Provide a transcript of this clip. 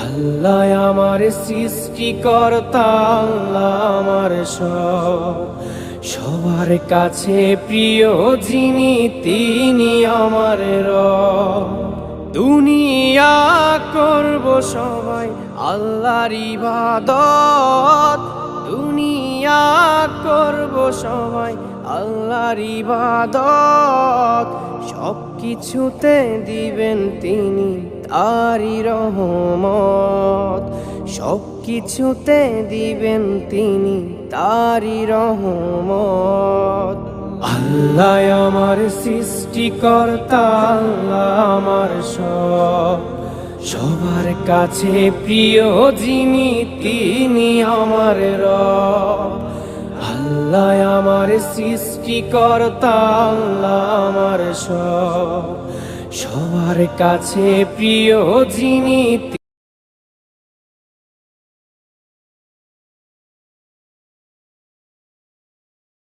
আল্লাহ আমার সৃষ্টিকর্তা, আল্লাহ আমার সব, সবার কাছে প্রিয় যিনি তিনি আমার রব। দুনিয়া করব সবাই আল্লাহর ইবাদত, দুনিয়া করব সবাই আল্লাহর ইবাদত, সব কিছুতে দিবেন তিনি তারি রহমত, সব কিছুতে দিবেন তিনি তারি রহমত। আল্লাহ আমার সৃষ্টিকর্তা, আল্লাহ আমার সব, সবার কাছে প্রিয় যিনি তিনি আমার রব। আল্লাহ আমার সৃষ্টিকর্তা, আল্লাহ আমার সব, সবার কাছে প্রিয় যিনি